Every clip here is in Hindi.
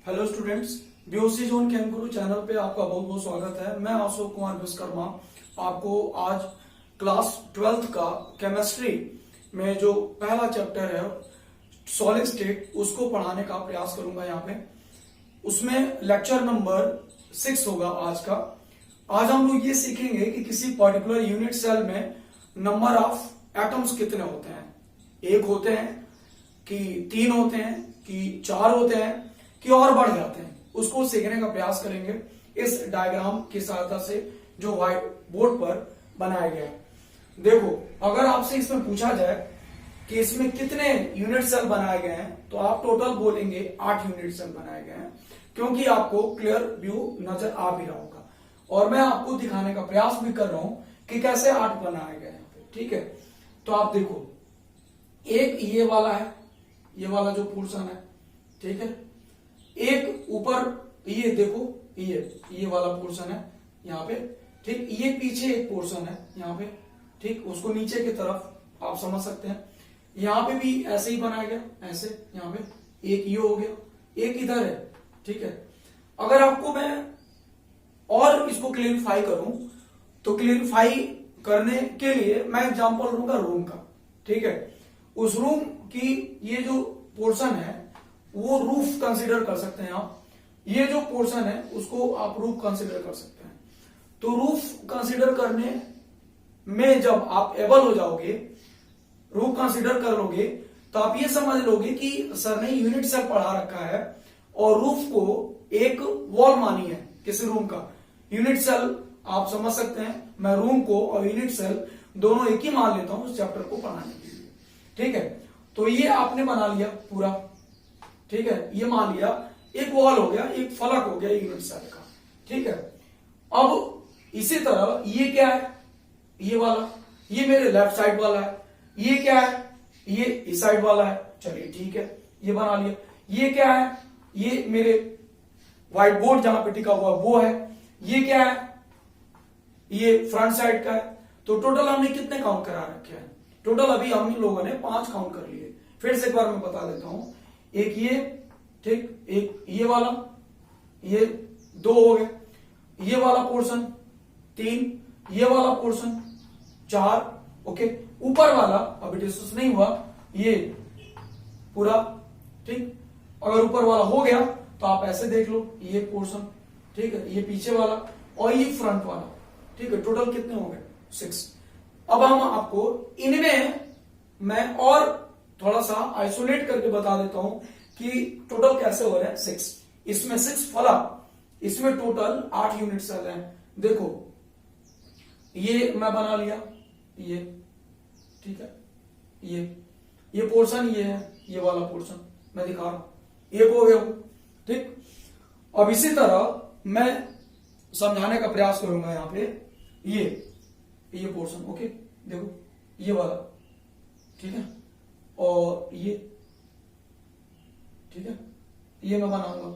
Hello students, BOC zone can Guru channel पे आपका बहुत बहुत स्वागत है। मैं अशोक कुमार विश्वकर्मा आपको आज क्लास 12th का केमिस्ट्री में जो पहला चैप्टर है सॉलिड स्टेट उसको पढ़ाने का प्रयास करूंगा। यहाँ पे उसमें लेक्चर नंबर 6 होगा आज का। आज हम लोग ये सीखेंगे कि किसी पर्टिकुलर यूनिट सेल में नंबर ऑफ एटम्स कितने होते हैं। एक होते हैं कि 3 होते हैं कि 4 होते हैं कि और बढ़ जाते हैं, उसको सीखने का प्रयास करेंगे इस डायग्राम की सहायता से जो व्हाइट बोर्ड पर बनाया गया है। देखो, अगर आपसे इसमें पूछा जाए कि इसमें कितने यूनिट सेल बनाए गए हैं तो आप टोटल बोलेंगे 8 यूनिट सेल बनाए गए हैं, क्योंकि आपको क्लियर व्यू नजर आ भी रहा होगा और मैं आपको दिखाने का प्रयास भी कर रहा हूं कि कैसे 8 बनाए गए हैं। ठीक है, तो आप देखो, एक ये वाला है, ये वाला जो पोर्शन है, ठीक है। एक ऊपर ये देखो, ये वाला पोर्शन है यहाँ पे, ठीक। ये पीछे एक पोर्शन है यहाँ पे, ठीक। उसको नीचे की तरफ आप समझ सकते हैं। यहाँ पे भी ऐसे ही बनाया गया, ऐसे। यहाँ पे एक ये हो गया, एक इधर है, ठीक है। अगर आपको मैं और इसको क्लियरिफाई करूं तो क्लियरिफाई करने के लिए मैं एग्जांपल लूंगा रूम का, ठीक है। उस रूम की ये जो पोर्शन है वो रूफ कंसीडर कर सकते हैं आप। ये जो पोर्शन है उसको आप रूफ कंसीडर कर सकते हैं। तो रूफ कंसीडर करने में जब आप एबल हो जाओगे, रूफ कंसीडर कर लोगे, तो आप ये समझ लोगे कि सर ने यूनिट सेल पढ़ा रखा है और रूफ को एक वॉल मानी है किसी रूम का। यूनिट सेल आप समझ सकते हैं, मैं रूम को और यूनिट सेल दोनों एक ही मान लेता हूं उस चैप्टर को पढ़ाने के लिए, ठीक है। तो ये आपने बना लिया पूरा, ठीक है। ये मान लिया एक वॉल हो गया, एक फलक हो गया यूनिट सेल का, ठीक है। अब इसी तरह ये क्या है, ये वाला, ये मेरे लेफ्ट साइड वाला है। ये क्या है, ये इस साइड वाला है, चलिए ठीक है, ये बना लिया। ये क्या है, ये मेरे व्हाइट बोर्ड जहां पे टिका हुआ वो है। ये क्या है, ये फ्रंट साइड का है। तो टोटल हमने कितने काउंट करा रखे हैं? टोटल अभी हम लोगों ने 5 काउंट कर लिए। फिर से एक बार मैं बता देता हूं, एक ये, ठीक, एक ये वाला, ये 2 हो गए, ये वाला पोर्शन 3, ये वाला पोर्शन 4, ओके। ऊपर वाला अभी डिस्कस नहीं हुआ, ये पूरा, ठीक। अगर ऊपर वाला हो गया तो आप ऐसे देख लो, ये पोर्शन, ठीक है, ये पीछे वाला और ये फ्रंट वाला, ठीक है। टोटल कितने हो गए? 6। अब हम आपको इनमें मैं और थोड़ा सा आइसोलेट करके बता देता हूं कि टोटल कैसे हो रहे हैं। 6, इसमें 6 फलक, इसमें टोटल 8 यूनिट सेल हैं। देखो, ये मैं बना लिया, ये, ठीक है। ये पोर्शन ये है, ये वाला पोर्शन मैं दिखा रहा हूं, एक हो गया, ठीक। अब इसी तरह मैं समझाने का प्रयास करूंगा यहाँ पे, ये पोर्शन, ओके। देखो, ये वाला, ठीक है, और ये, ठीक है, ये मैं बनाऊंगा।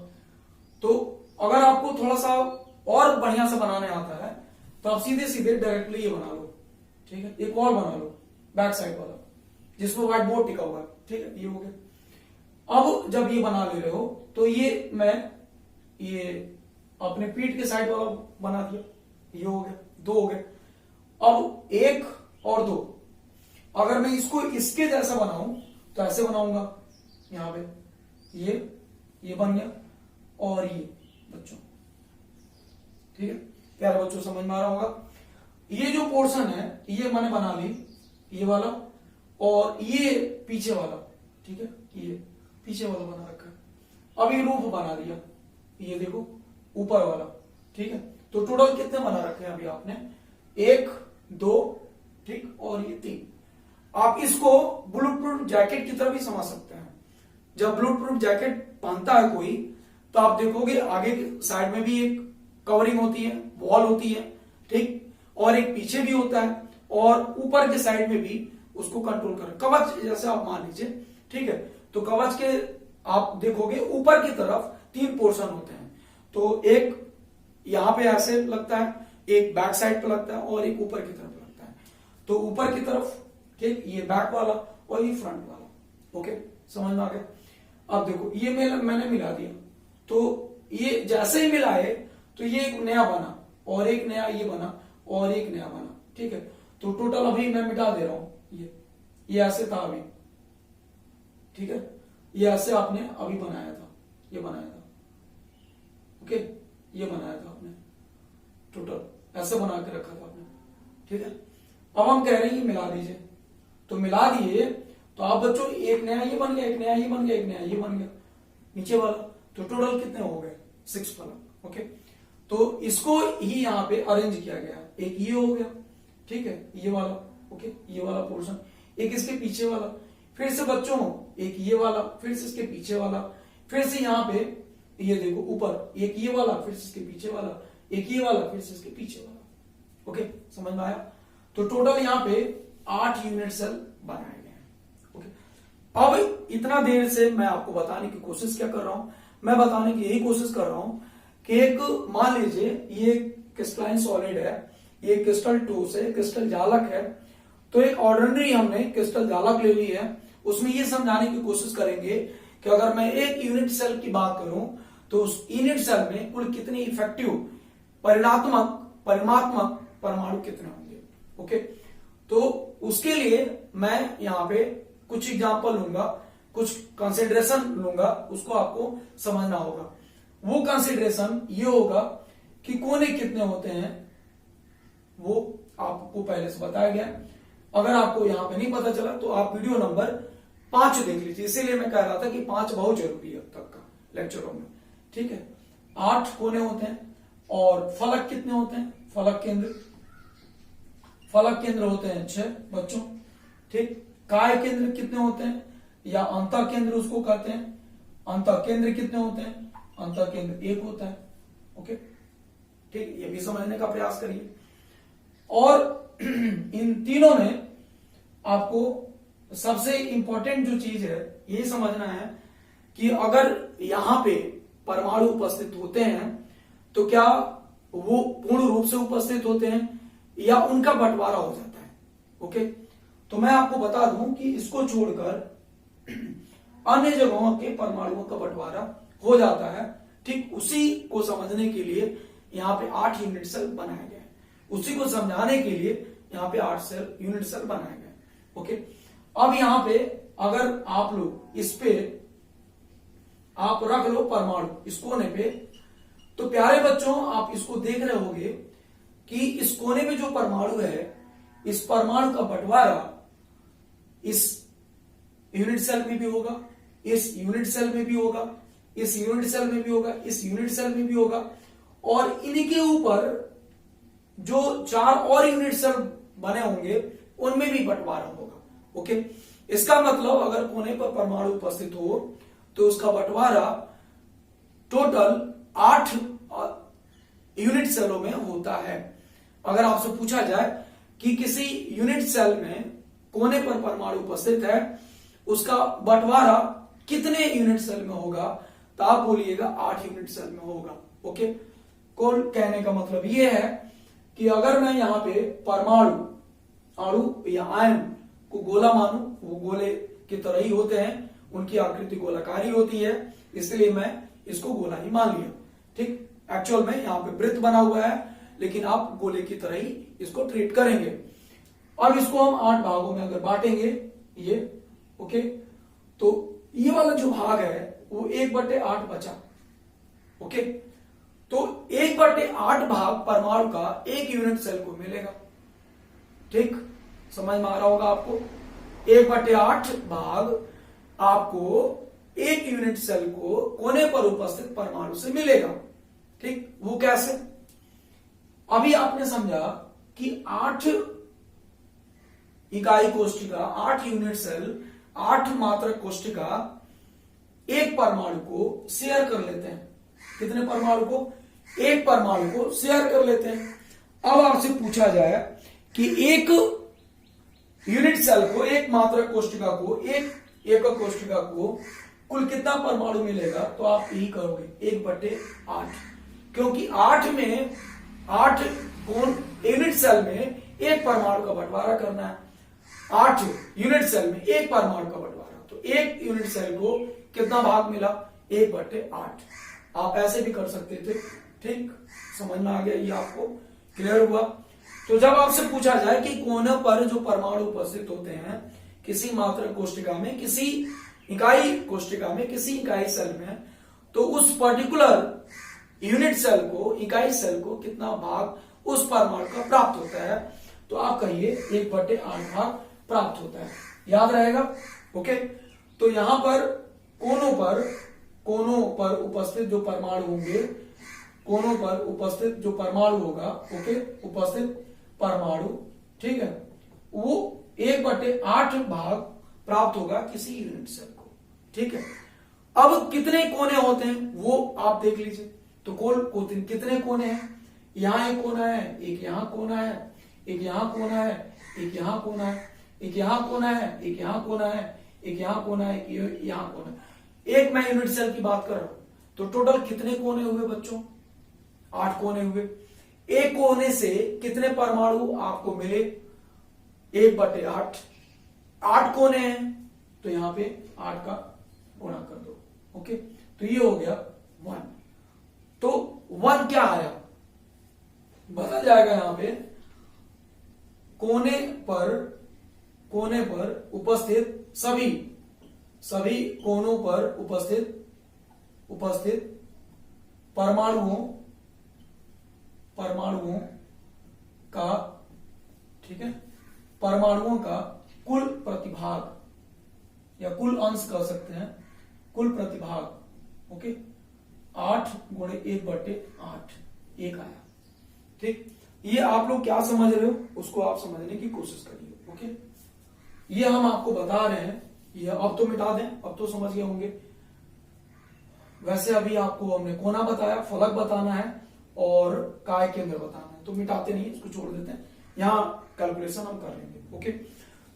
तो अगर आपको थोड़ा सा और बढ़िया से बनाने आता है तो आप सीधे सीधे डायरेक्टली ये बना लो, ठीक है। एक और बना लो बैक साइड वाला जिसमें व्हाइट बोर्ड टिका हुआ है, ठीक है, ये हो गया। अब जब ये बना ले रहे हो तो ये मैं ये अपने पीठ के साइड वाला बना दिया, ये हो गया, 2 हो गए। अब 1 और 2, अगर मैं इसको इसके जैसा बनाऊं तो ऐसे बनाऊंगा, यहां पे ये बन गया और ये बच्चों, ठीक है। प्यारे बच्चों, समझ में आ रहा होगा। ये जो पोर्शन है ये मैंने बना ली, ये वाला और ये पीछे वाला, ठीक है, ये पीछे वाला बना रखा है। अब ये रूफ बना दिया, ये देखो ऊपर वाला, ठीक है। तो टोटल कितने बना रखे हैं अभी आपने? 1, 2, ठीक, और ये 3। आप इसको बुलेट प्रूफ जैकेट की तरह भी समझ सकते हैं। जब बुलेट प्रूफ जैकेट पहनता है कोई तो आप देखोगे आगे की साइड में भी एक कवरिंग होती है, वॉल होती है, ठीक, और एक पीछे भी होता है और ऊपर के साइड में भी उसको कंट्रोल कर, कवच जैसे आप मान लीजिए, ठीक है। तो कवच के आप देखोगे ऊपर की तरफ 3 पोर्शन होते हैं। तो एक यहां पे ऐसे लगता है, एक बैक साइड पे लगता है और एक ऊपर की तरफ लगता है। तो ऊपर की तरफ, ठीक, ये बैक वाला और ये फ्रंट वाला, ओके, समझ में आ गया। अब देखो, ये मैंने मिला दिया तो ये जैसे ही मिलाए तो ये एक नया बना और एक नया ये बना और एक नया बना, ठीक है। तो टोटल अभी मैं मिटा दे रहा हूं, ये ऐसे था अभी, ठीक है, ये ऐसे आपने अभी बनाया था, ये बनाया था, ओके, ये बनाया था आपने, टोटल ऐसे बना के रखा था आपने, ठीक है। अब हम कह रहे हैं ये मिला दीजिए, तो मिला दिए तो आप बच्चों एक नया ये बन गया, एक नया ये बन गया, एक नया ये बन गया नीचे वाला, तो टोटल कितने हो गए 6 फलक, ओके। तो इसको ही यहाँ पे अरेंज किया गया, एक ये हो गया, ठीक है, ये वाला, ओके, ये वाला पोर्शन, एक इसके पीछे वाला, फिर से बच्चों एक ये वाला, फिर से इसके पीछे वाला, फिर से यहाँ पे ये देखो ऊपर एक ये वाला, फिर से इसके पीछे वाला, एक ये वाला, फिर से इसके पीछे वाला, ओके, समझ में आया। तो टोटल यहाँ पे 8 यूनिट सेल बनाए गए हैं, ओके। अब इतना देर से मैं आपको बताने की कोशिश क्या कर रहा हूं, मैं बताने की यही कोशिश कर रहा हूं कि एक मान लीजिए ये क्रिस्टलाइन सॉलिड है, ये क्रिस्टल ठोस है, क्रिस्टल जालक है, तो एक ऑर्डिनरी हमने क्रिस्टल जालक ले ली है, उसमें ये समझाने की कोशिश करेंगे कि अगर मैं एक यूनिट सेल की बात करूं तो उस यूनिट सेल में कुल कितनी इफेक्टिव परिमात्मक परमाणु कितने होंगे, ओके। तो उसके लिए मैं यहां पे कुछ एग्जांपल लूंगा, कुछ कंसिडरेशन लूंगा, उसको आपको समझना होगा। वो कंसिडरेशन ये होगा कि कोने कितने होते हैं, वो आपको पहले से बताया गया। अगर आपको यहां पे नहीं पता चला तो आप वीडियो नंबर 5 देख लीजिए, इसीलिए मैं कह रहा था कि 5 बहुत जरूरी है अब तक का लेक्चरों में, ठीक है। 8 कोने होते हैं और फलक कितने होते हैं, फलक केंद्र होते हैं 6 बच्चों, ठीक। काय केंद्र कितने होते हैं या अंतः केंद्र उसको कहते हैं, अंतः केंद्र कितने होते हैं, अंतः केंद्र 1 होता है, ओके, ठीक, ये भी समझने का प्रयास करिए। और इन तीनों में आपको सबसे इंपॉर्टेंट जो चीज है ये समझना है कि अगर यहां पे परमाणु उपस्थित होते हैं तो क्या वो पूर्ण रूप से उपस्थित होते हैं या उनका बंटवारा हो जाता है, ओके। तो मैं आपको बता दूं कि इसको छोड़कर अन्य जगहों के परमाणुओं का बंटवारा हो जाता है, ठीक। उसी को समझने के लिए यहाँ पे 8 यूनिट सेल बनाए गए, उसी को समझाने के लिए यहाँ पे 8 यूनिट सेल बनाए गए, ओके। अब यहाँ पे अगर आप लोग इस पे आप रख लो परमाणु इस कोने पे, तो प्यारे बच्चों आप इसको देख रहे होंगे कि इस कोने में जो परमाणु है, इस परमाणु का बंटवारा इस यूनिट सेल में भी होगा, इस यूनिट सेल में भी होगा, इस यूनिट सेल में भी होगा, इस यूनिट सेल में भी होगा, और इनके ऊपर जो 4 और यूनिट सेल बने होंगे उनमें भी बंटवारा होगा, ओके। इसका मतलब अगर कोने पर परमाणु उपस्थित हो तो उसका बंटवारा टोटल 8 यूनिट सेलों में होता है। अगर आपसे पूछा जाए कि किसी यूनिट सेल में कोने पर परमाणु उपस्थित है, उसका बंटवारा कितने यूनिट सेल में होगा, तो आप बोलिएगा 8 यूनिट सेल में होगा, ओके। कुल कहने का मतलब यह है कि अगर मैं यहां पे परमाणु अणु या आयन को गोला मानूं, वो गोले की तरह ही होते हैं, उनकी आकृति गोलाकार ही होती है, इसलिए मैं इसको गोला ही मान लिया, ठीक। एक्चुअल में यहाँ पे वृत्त बना हुआ है, लेकिन आप गोले की तरह ही इसको ट्रीट करेंगे। अब इसको हम 8 भागों में अगर बांटेंगे ये, ओके, तो ये वाला जो भाग है वो 1/8 बचा, ओके। तो 1/8 भाग परमाणु का 1 यूनिट सेल को मिलेगा, ठीक, समझ में आ रहा होगा आपको। 1/8 भाग आपको 1 यूनिट सेल को कोने पर उपस्थित परमाणु से मिलेगा, ठीक। वो कैसे, अभी आपने समझा कि 8 इकाई कोष्ठिका, 8 यूनिट सेल, 8 मात्रक कोष्ठिका एक परमाणु को शेयर कर लेते हैं। कितने परमाणु को, एक परमाणु को शेयर कर लेते हैं। अब आपसे पूछा जाए कि एक यूनिट सेल को, एक मात्रक कोष्ठिका को, एक एकक कोष्ठिका को कुल कितना परमाणु मिलेगा, तो आप यही करोगे 1/8, क्योंकि 8 में 8 यूनिट सेल में एक परमाणु का बंटवारा करना है। 8 यूनिट सेल में एक परमाणु का बंटवारा, तो एक यूनिट सेल को कितना भाग मिला, 1/8, आप ऐसे भी कर सकते थे। ठीक, समझ में आ गया, ये आपको क्लियर हुआ। तो जब आपसे पूछा जाए कि कोने पर जो परमाणु उपस्थित होते हैं किसी मात्रक कोष्ठिका में, किसी इकाई कोष्ठिका में, किसी इकाई सेल में, तो उस पर्टिकुलर यूनिट सेल को, इकाई सेल को कितना भाग उस परमाणु का प्राप्त होता है, तो आप कहिए 1/8 भाग प्राप्त होता है। याद रहेगा। ओके, तो यहां पर कोनों पर उपस्थित जो परमाणु होंगे, कोनों पर उपस्थित जो परमाणु होगा, ओके, उपस्थित परमाणु, ठीक है, वो 1/8 भाग प्राप्त होगा किसी यूनिट सेल को। ठीक है, अब कितने कोने होते हैं वो आप देख लीजिए। तो कितने कोने हैं? यहां एक कोना है, एक यहां कोना है, एक यहां कोना है, एक यहां कोना है, एक यहां कोना है, एक यहां कोना है, एक यहां कोना है, एक यहां कोना है। एक मैं यूनिट सेल की बात कर रहा हूं। तो टोटल कितने कोने हुए बच्चों? 8 कोने हुए। एक कोने से कितने परमाणु आपको मिले? 1/8। 8 कोने हैं तो यहां पे 8 का गुणा कर दो। ओके, तो ये हो गया 1। तो 1 क्या आया? बदल जाएगा यहां पे कोने पर उपस्थित सभी कोनों पर उपस्थित परमाणुओं का, ठीक है, परमाणुओं का कुल प्रतिभाग या कुल अंश कह सकते हैं, कुल प्रतिभाग। ओके, 8 गुणे 1/8 1 आया। ठीक, ये आप लोग क्या समझ रहे हो उसको आप समझने की कोशिश करिए। ओके, ये हम आपको बता रहे हैं, ये अब तो मिटा दें, अब तो समझ गए होंगे। वैसे अभी आपको हमने कोना बताया, फलक बताना है और काय केंद्र बताना है, तो मिटाते नहीं, इसको छोड़ देते हैं, यहां कैलकुलेशन हम कर लेंगे। ओके,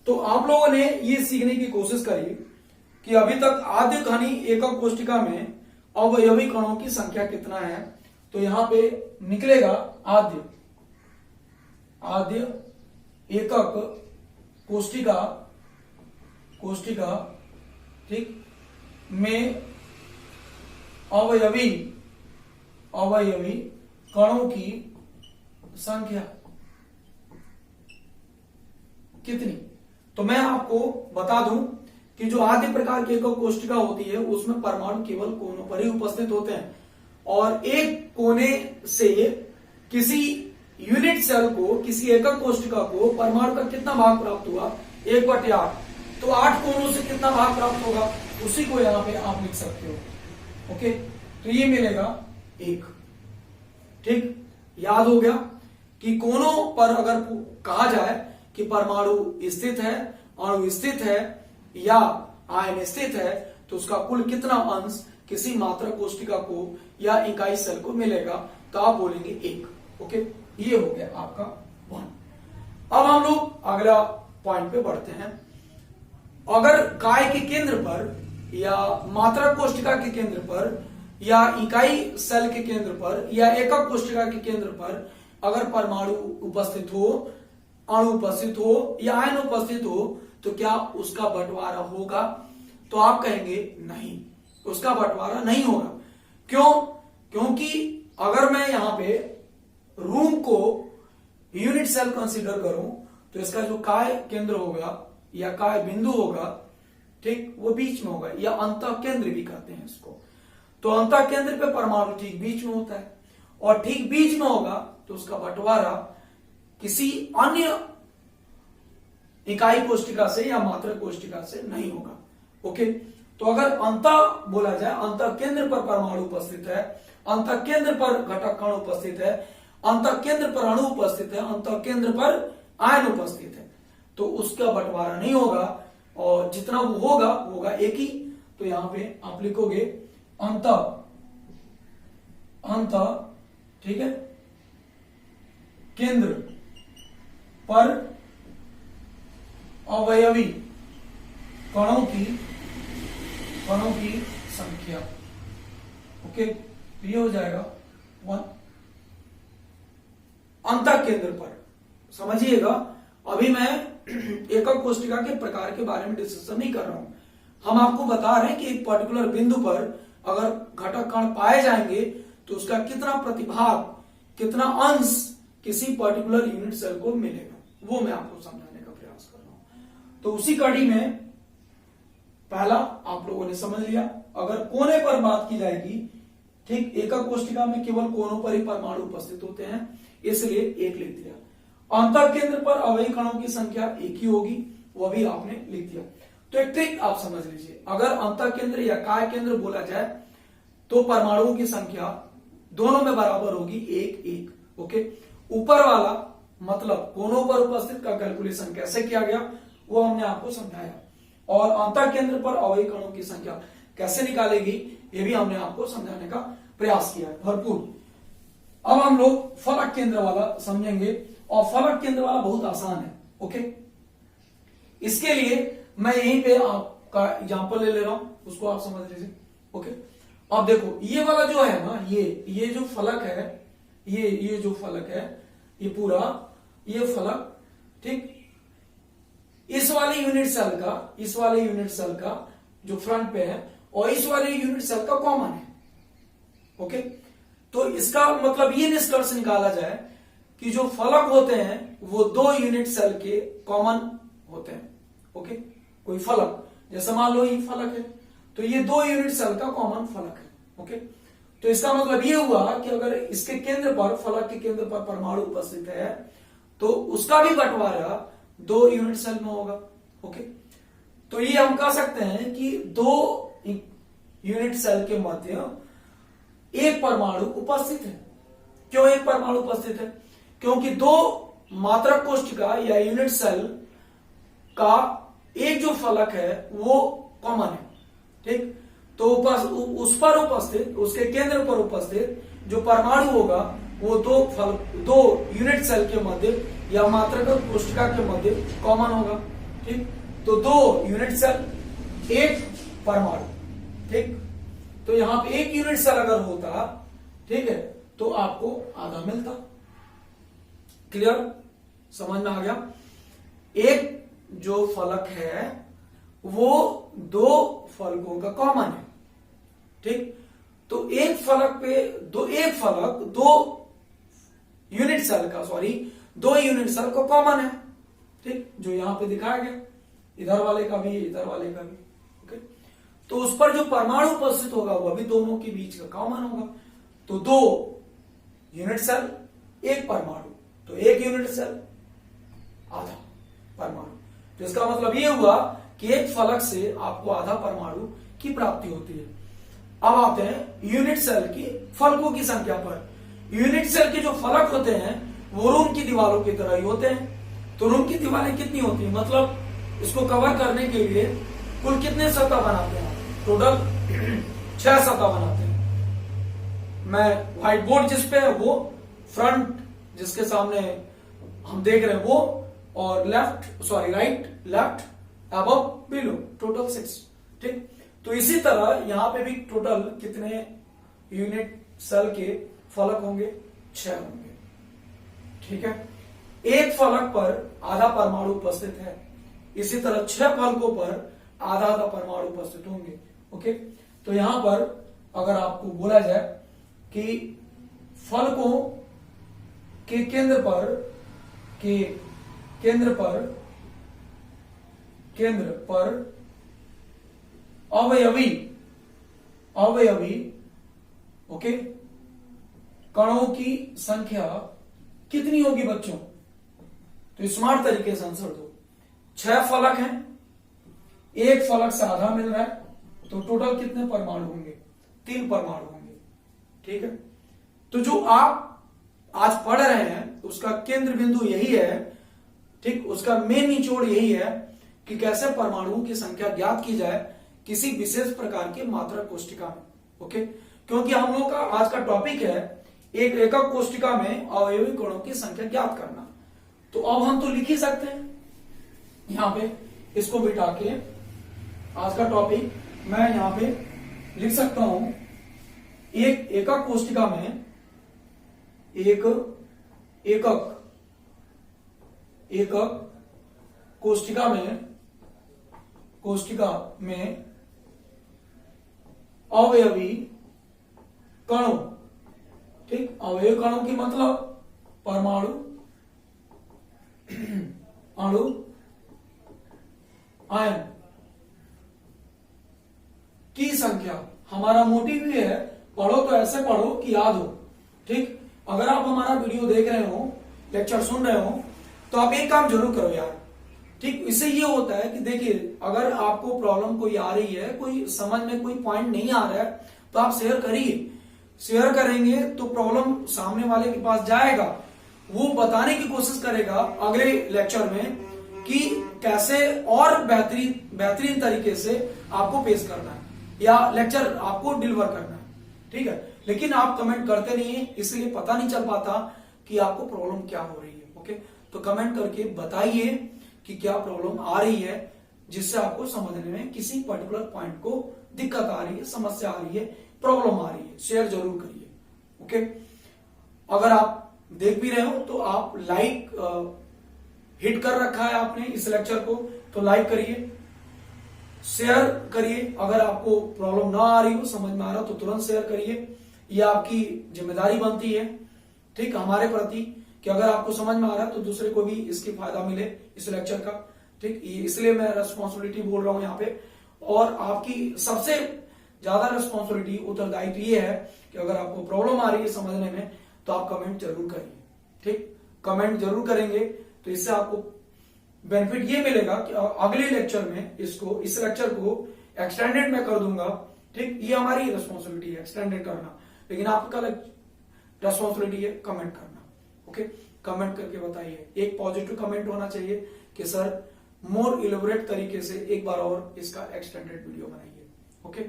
तो आप लोगों ने ये सीखने की कोशिश करी कि अभी तक आद्य घनी एकक कोष्ठिका में अवयवी कणों की संख्या कितना है। तो यहां पे निकलेगा आद्य एकक कोष्ठिका, ठीक, में अवयवी कणों की संख्या कितनी। तो मैं आपको बता दूं कि जो आद्य प्रकार की एकक कोष्ठिका होती है उसमें परमाणु केवल कोनों पर ही उपस्थित होते हैं, और एक कोने से किसी यूनिट सेल को, किसी एकक कोष्ठिका को परमाणु का कितना भाग प्राप्त हुआ? 1/8। तो 8 कोनों से कितना भाग प्राप्त होगा उसी को यहां पे आप लिख सकते हो। ओके, तो ये मिलेगा 1। ठीक, याद हो गया कि कोनों पर अगर कहा जाए कि परमाणु स्थित है, अणु स्थित है या आयन स्थित है, तो उसका कुल कितना अंश किसी मात्रक कोष्ठिका को या इकाई सेल को मिलेगा, तो आप बोलेंगे 1। ओके, ये हो गया आपका 1। अब हम लोग अगला पॉइंट पे बढ़ते हैं। अगर काय के केंद्र पर या मात्रक कोष्ठिका के केंद्र पर या इकाई सेल के केंद्र पर या एकक कोष्ठिका के केंद्र पर अगर परमाणु उपस्थित हो, अणु उपस्थित हो या आयन उपस्थित हो, तो क्या उसका बंटवारा होगा? तो आप कहेंगे नहीं, उसका बंटवारा नहीं होगा। क्यों? क्योंकि अगर मैं यहां पे रूम को यूनिट सेल कंसीडर करूं तो इसका जो काय केंद्र होगा या काय बिंदु होगा, ठीक, वो बीच में होगा, या अंतः केंद्र भी कहते हैं इसको। तो अंतः केंद्र पे परमाणु ठीक बीच में होता है, और ठीक बीच में होगा तो उसका बंटवारा किसी अन्य इकाई कोष्ठिका से या मात्रक कोष्ठिका से नहीं होगा। ओके, तो अगर अंतः बोला जाए, अंतः केंद्र पर परमाणु उपस्थित है, अंतः केंद्र पर घटक कण उपस्थित है, अंतः केंद्र पर अणु उपस्थित है, अंतः केंद्र पर आयन उपस्थित है, तो उसका बंटवारा नहीं होगा, और जितना वो होगा एक ही। तो यहां पे आप लिखोगे अंतः, ठीक है, केंद्र पर अवयवी कणों की संख्या। ओके, तो ये हो जाएगा 1। अंतः केंद्र पर समझिएगा, अभी मैं एकक कोष्ठिका के प्रकार के बारे में डिस्कशन नहीं कर रहा हूं। हम आपको बता रहे हैं कि एक पर्टिकुलर बिंदु पर अगर घटक कण पाए जाएंगे तो उसका कितना प्रतिभाग, कितना अंश किसी पर्टिकुलर यूनिट सेल को मिलेगा, वो मैं आपको समझाने का प्रयास कर रहा हूं। तो उसी कड़ी में पहला आप लोगों ने समझ लिया, अगर कोने पर बात की जाएगी, ठीक, एकक कोशिका में केवल कोनों पर ही परमाणु उपस्थित होते हैं, इसलिए एक लिख दिया। अंतः केंद्र पर अवयवी कणों की संख्या एक ही होगी, वह भी आपने लिख दिया। तो एक ट्रिक आप समझ लीजिए, अगर अंतः केंद्र या काय केंद्र बोला जाए तो परमाणुओं की संख्या दोनों में बराबर होगी, एक एक। ओके, ऊपर वाला मतलब कोनों पर उपस्थित का कैलकुलेशन कैसे किया गया वो हमने आपको समझाया, और अंतः केंद्र पर अवयवी कणों की संख्या कैसे निकालेगी ये भी हमने आपको समझाने का प्रयास किया है भरपूर। अब हम लोग फलक केंद्र वाला समझेंगे, और फलक केंद्र वाला बहुत आसान है। ओके, इसके लिए मैं यहीं पे आपका एग्जांपल ले रहा हूं, उसको आप समझ लीजिए। ओके, अब देखो ये वाला जो है ना, ये जो फलक है, ये जो फलक है, ये पूरा ये फलक, ठीक, इस वाले यूनिट सेल का जो फ्रंट पे है और इस वाले यूनिट सेल का कॉमन है। ओके, तो इसका मतलब ये निष्कर्ष निकाला जाए कि जो फलक होते हैं वो दो यूनिट सेल के कॉमन होते हैं। ओके, कोई फलक, जैसे मान लो ये फलक है तो ये दो यूनिट सेल का कॉमन फलक है। ओके, तो इसका मतलब ये हुआ कि अगर इसके केंद्र पर, फलक के केंद्र पर परमाणु उपस्थित है तो उसका भी बंटवारा दो यूनिट सेल में होगा। ओके, तो ये हम कह सकते हैं कि दो यूनिट सेल के मध्य एक परमाणु उपस्थित है। क्यों एक परमाणु उपस्थित है? क्योंकि दो मात्रक कोशिका या यूनिट सेल का एक जो फलक है वो कॉमन है। ठीक, तो उस पर उपस्थित, उसके केंद्र पर उपस्थित जो परमाणु होगा वो दो यूनिट सेल के मध्य या मात्रक कोशिका के मध्य कॉमन होगा। ठीक, तो दो यूनिट सेल एक परमाणु। ठीक, तो यहां पे एक यूनिट सेल अगर होता, ठीक है, तो आपको आधा मिलता। क्लियर, समझ में आ गया? एक जो फलक है वो दो फलकों का कॉमन है। ठीक, तो एक फलक दो यूनिट सेल का, दो यूनिट सेल का कॉमन है। ठीक, जो यहां पे दिखाया गया, इधर वाले का भी, इधर वाले का भी। ओके, तो उस पर जो परमाणु उपस्थित होगा वह भी दोनों के बीच का कॉमन होगा। तो दो यूनिट सेल एक परमाणु, तो एक यूनिट सेल आधा परमाणु। तो इसका मतलब ये हुआ कि एक फलक से आपको आधा परमाणु की प्राप्ति होती है। अब आते हैं यूनिट सेल की फलकों की संख्या पर। यूनिट सेल के जो फलक होते हैं वो रूम की दीवारों की तरह ही होते हैं। तो रूम की दीवारें कितनी होती है, मतलब इसको कवर करने के लिए कुल कितने सतह बनाते हैं? टोटल 6 सतह बनाते हैं। मैं व्हाइट बोर्ड जिस पे है वो, फ्रंट जिसके सामने हम देख रहे हैं वो, और right left above below, total 6। ठीक, तो इसी तरह यहां पे भी टोटल कितने यूनिट सेल के फलक होंगे? 6 होंगे। ठीक है, एक फलक पर आधा परमाणु उपस्थित है, इसी तरह 6 फलकों पर आधा आधा परमाणु उपस्थित होंगे। ओके, तो यहां पर अगर आपको बोला जाए कि फलकों के केंद्र पर अवयवी ओके कणों की संख्या कितनी होगी बच्चों? तो स्मार्ट तरीके से आंसर दो। 6 फलक हैं, एक फलक से आधा मिल रहा है, तो टोटल कितने परमाणु होंगे? 3 परमाणु होंगे। ठीक है, तो जो आप आज पढ़ रहे हैं उसका केंद्र बिंदु यही है। ठीक, उसका मेन निचोड़ यही है कि कैसे परमाणुओं की संख्या ज्ञात की जाए किसी विशेष प्रकार की मात्रक कोशिका में। ओके, क्योंकि हम लोग का आज का टॉपिक है एक एकक कोशिका में अवयवी कणों की संख्या ज्ञात करना। तो अब हम तो लिख ही सकते हैं, यहां पे इसको बिठा के आज का टॉपिक मैं यहां पे लिख सकता हूं। एक एकक कोशिका में एकक कोशिका में अवयवी कणों, ठीक, अवयवी कणों की मतलब परमाणु, अणु, आयन की संख्या। हमारा मोटिव ये है, पढ़ो तो ऐसे पढ़ो कि याद हो, ठीक। अगर आप हमारा वीडियो देख रहे हो, लेक्चर सुन रहे हो, तो आप एक काम जरूर करो यार, ठीक। इससे ये होता है कि देखिए, अगर आपको प्रॉब्लम कोई आ रही है, कोई समझ में कोई पॉइंट नहीं आ रहा है, तो आप शेयर करिए। शेयर करेंगे तो प्रॉब्लम सामने वाले के पास जाएगा, वो बताने की कोशिश करेगा अगले लेक्चर में कि कैसे और बेहतरीन तरीके से आपको पेश करना है या लेक्चर आपको डिलीवर करना है, ठीक है। लेकिन आप कमेंट करते नहीं है, इसलिए पता नहीं चल पाता कि आपको प्रॉब्लम क्या हो रही है। ओके, तो कमेंट करके बताइए कि क्या प्रॉब्लम आ रही है, जिससे आपको समझने में किसी पर्टिकुलर पॉइंट को दिक्कत आ रही है, समस्या आ रही है, प्रॉब्लम आ रही है। शेयर जरूर करिए। ओके, अगर आप देख भी रहे हो तो आप लाइक हिट कर रखा है आपने इस लेक्चर को, तो लाइक करिए, शेयर करिए। अगर आपको प्रॉब्लम ना आ रही हो, समझ में आ रहा हो, तो तुरंत शेयर करिए। ये आपकी जिम्मेदारी बनती है, ठीक, हमारे प्रति, कि अगर आपको समझ में आ रहा है तो दूसरे को भी इसकी फायदा मिले इस लेक्चर का, ठीक। इसलिए मैं रेस्पॉन्सिबिलिटी बोल रहा हूं यहाँ पे। और आपकी सबसे ज्यादा रेस्पॉन्सिबिलिटी, उत्तरदायित्व ये है कि अगर आपको प्रॉब्लम आ रही है समझने में, तो आप कमेंट जरूर करिए, ठीक। कमेंट जरूर करेंगे तो इससे आपको बेनिफिट ये मिलेगा कि अगले लेक्चर में इस लेक्चर को एक्सटेंडेड मैं कर दूंगा, ठीक। ये हमारी रेस्पॉन्सिबिलिटी है एक्सटेंडेड करना, लेकिन आपका रेस्पॉन्सिबिलिटी है कमेंट करना। ओके, कमेंट करके बताइए। एक पॉजिटिव कमेंट होना चाहिए कि सर मोर इलेबोरेट तरीके से एक बार और इसका एक्सटेंडेड वीडियो बनाइए। ओके,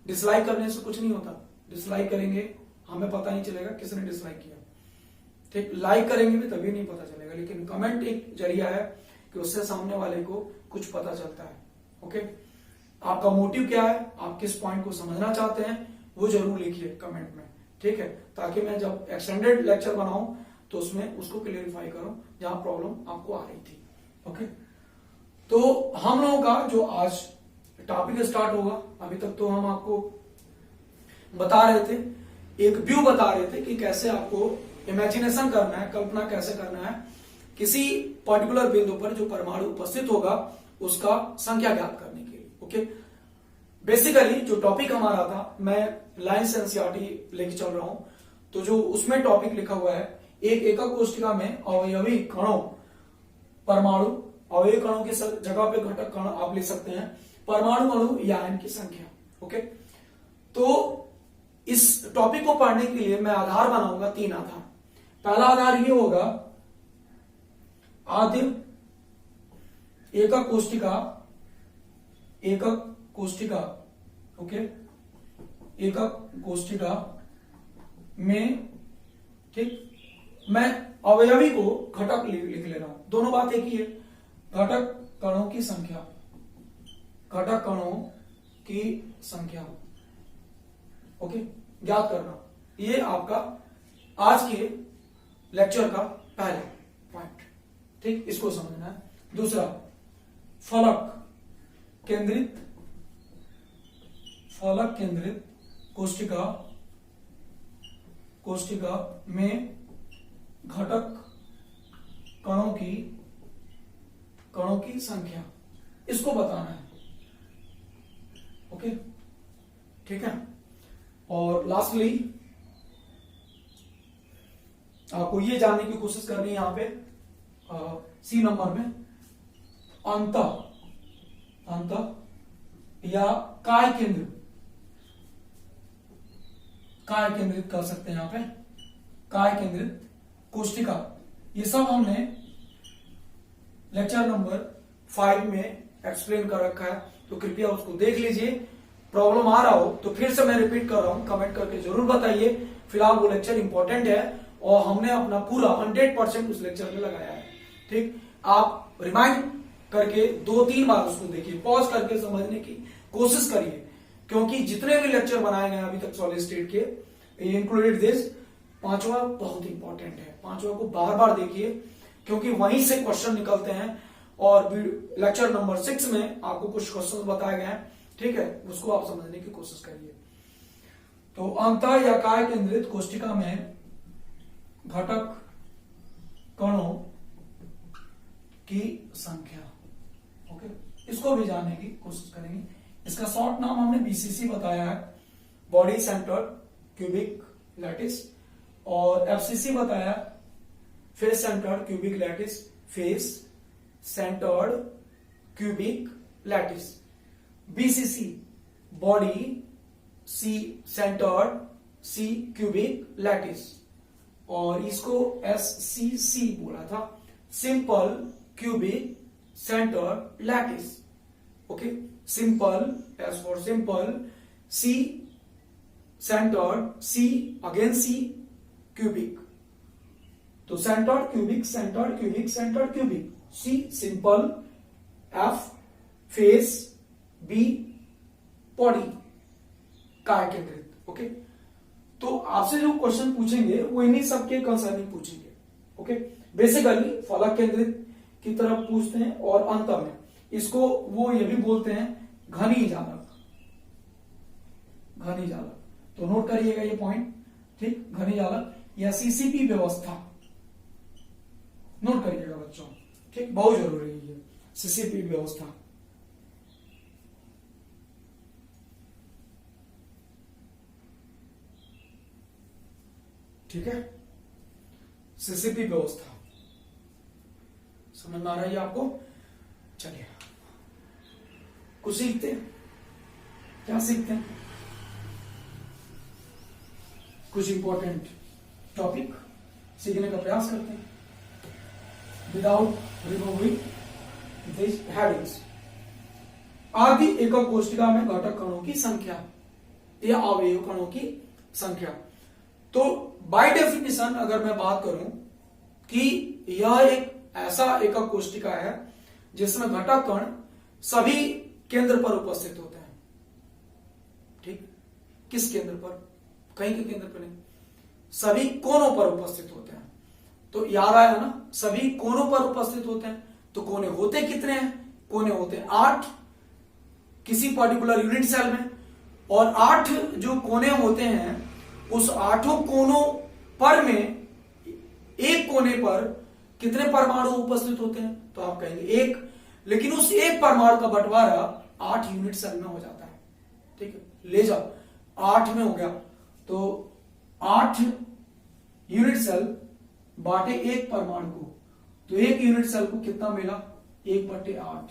डिसलाइक करने से कुछ नहीं होता, डिसलाइक करेंगे हमें पता नहीं चलेगा किसने डिसलाइक किया, ठीक। लाइक करेंगे भी तभी नहीं पता चलेगा, लेकिन कमेंट एक जरिया है कि उससे सामने वाले को कुछ पता चलता है। ओके, आपका मोटिव क्या है, आप किस पॉइंट को समझना चाहते हैं, वो जरूर लिखिए कमेंट में, ठीक है, ताकि मैं जब एक्सटेंडेड लेक्चर बनाऊं तो उसमें उसको क्लियरिफाई करूं जहां प्रॉब्लम आपको आ रही थी। ओके, तो हम लोगों का जो आज टॉपिक स्टार्ट होगा, अभी तक तो हम आपको बता रहे थे, एक व्यू बता रहे थे कि कैसे आपको इमेजिनेशन करना है, कल्पना कैसे करना है किसी पर्टिकुलर बिंदु पर जो परमाणु उपस्थित होगा उसका संख्या ज्ञात करने के लिए। ओके, बेसिकली जो टॉपिक हमारा था, मैं लाइन्स एनसीईआरटी लेके चल रहा हूं, तो जो उसमें टॉपिक लिखा हुआ है, एक एकक कोष्ठिका में अवयवी कणों, परमाणु, अवयवी कणों की जगह पे घटक कण आप लिख सकते हैं, परमाणु अणु या आयन की संख्या। ओके, तो इस टॉपिक को पढ़ने के लिए मैं आधार बनाऊंगा, 3 आधार। पहला आधार ये होगा आदिम एकक कोष्ठिका, ओके, एकक कोष्ठिका में, ठीक, मैं अवयवी को घटक लिख ले रहा हूं, दोनों बात एक ही है, घटक कणों की संख्या, घटक कणों की संख्या, ओके, ज्ञात करना। ये आपका आज के लेक्चर का पहला पॉइंट, ठीक, इसको समझना है। दूसरा, फलक केंद्रित कोष्ठिका में घटक कणों की संख्या, इसको बताना है। ओके, ठीक है। और लास्टली आपको ये जानने की कोशिश करनी है यहां पे सी नंबर में, अंत या काय केंद्रित कर सकते हैं यहां पे, काय केंद्रित कोष्ठिका। ये सब हमने लेक्चर नंबर 5 में एक्सप्लेन कर रखा है, तो कृपया उसको देख लीजिए। प्रॉब्लम आ रहा हो तो फिर से मैं रिपीट कर रहा हूं, कमेंट करके जरूर बताइए। फिलहाल वो लेक्चर इंपॉर्टेंट है और हमने अपना पूरा 100% उस लेक्चर में लगाया है, ठीक। आप रिमाइंड करके 2-3 बार उसको देखिए, पॉज करके समझने की कोशिश करिए, क्योंकि जितने भी लेक्चर बनाए गए अभी तक सॉलिड स्टेट के, इंक्लूडेड दिस, 5वां बहुत इंपॉर्टेंट है। 5वां को बार बार देखिए, क्योंकि वहीं से क्वेश्चन निकलते हैं। और लेक्चर नंबर 6 में आपको कुछ क्वेश्चन बताए गए हैं, ठीक है, उसको आप समझने की कोशिश करिए। तो अंतः या काय केंद्रित कोशिका में घटक कणों की संख्या। ओके, इसको भी जानने की कोशिश करेंगे। इसका शॉर्ट नाम हमने बीसीसी बताया है, बॉडी सेंटर्ड क्यूबिक लैटिस, और एफसीसी बताया face centred cubic lattice, face centred cubic lattice. BCC body C centred C cubic lattice, और इसको एससीसी बोला था, simple cubic centred lattice. Okay, simple S for simple, C centred, C again C cubic. तो centred cubic, centred cubic, centred cubic, C simple, F face, B body काय केंद्रित। ओके, तो आपसे जो क्वेश्चन पूछेंगे वो इन्हीं सबके कंसर्निंग पूछेंगे। ओके, बेसिकली फलक केंद्रित की तरफ पूछते हैं, और अंत में इसको वो ये भी बोलते हैं घनी जालक, घनी जालक। तो नोट करिएगा ये पॉइंट, ठीक, घनी जालक या सीसीपी व्यवस्था नोट करिएगा बच्चों, ठीक, बहुत जरूरी है ये सीसीपी व्यवस्था। ठीक है, सीसीपी व्यवस्था समझ में आ रही है आपको? चलिए कुछ सीखते हैं। क्या सीखते हैं? कुछ इंपॉर्टेंट टॉपिक सीखने का प्रयास करते हैं विदाउट रिमूविंग दिस हेडिंग्स। आदि एकक कोशिका में घटक कणों की संख्या या अवयव कणों की संख्या। तो बाय डेफिनेशन अगर मैं बात करूं कि यह एक ऐसा एकक कोशिका है जिसमें घटक कण सभी केंद्र पर उपस्थित होते हैं। ठीक, किस केंद्र पर? कहीं के केंद्र पर नहीं, सभी कोनों पर उपस्थित होते हैं। तो याद आया ना, सभी कोनों पर उपस्थित होते हैं। तो कोने होते कितने हैं? कोने होते हैं 8 किसी पर्टिकुलर यूनिट सेल में, और 8 जो कोने होते हैं उस 8 कोनों पर में एक कोने पर कितने परमाणु उपस्थित होते हैं? तो आप कहेंगे 1, लेकिन उस एक परमाणु का बंटवारा 8 यूनिट सेल में हो जाता है। ठीक है, ले जाओ 8 में हो गया, तो 8 यूनिट सेल बांटे एक परमाणु को, तो एक यूनिट सेल को कितना मिला? 1/8।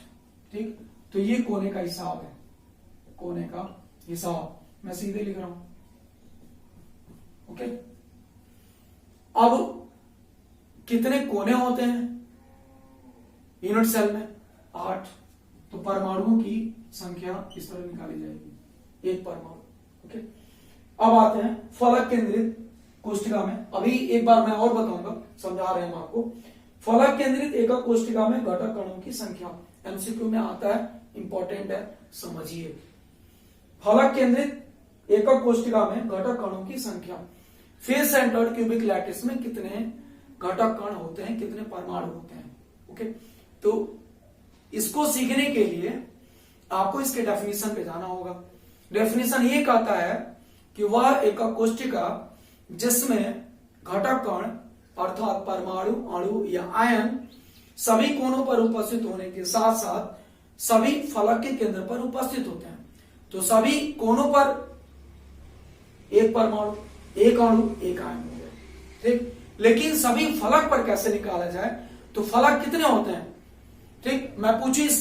ठीक, तो ये कोने का हिसाब है, कोने का हिसाब मैं सीधे लिख रहा हूं। ओके, अब कितने कोने होते हैं यूनिट सेल में? 8। तो परमाणुओं की संख्या इस तरह निकाली जाएगी, एक परमाणु। ओके, अब आते हैं फलक केंद्रित कोशिका में। अभी एक बार मैं और बताऊंगा, समझा रहे हैं हम आपको। फलक केंद्रित एकक कोशिका में घटक कणों की संख्या एमसीक्यू में आता है, इंपॉर्टेंट है, समझिए। फलक केंद्रित एकक कोशिका में घटक कणों की संख्या। फेस सेंटर्ड क्यूबिक लैटिस में कितने घटक कण होते हैं, कितने परमाणु होते हैं? ओके, तो इसको सीखने के लिए आपको इसके डेफिनेशन पे जाना होगा। डेफिनेशन ये कहता है कि वह एकक कोशिका जिसमें घटक कण अर्थात परमाणु, अणु या आयन सभी कोनों पर उपस्थित होने के साथ साथ सभी फलक के केंद्र पर उपस्थित होते हैं। तो सभी कोनों पर एक परमाणु, एक अणु, एक आयन हो गया। ठीक, लेकिन सभी फलक पर कैसे निकाला जाए? तो फलक कितने होते हैं? ठीक, मैं पूछी इस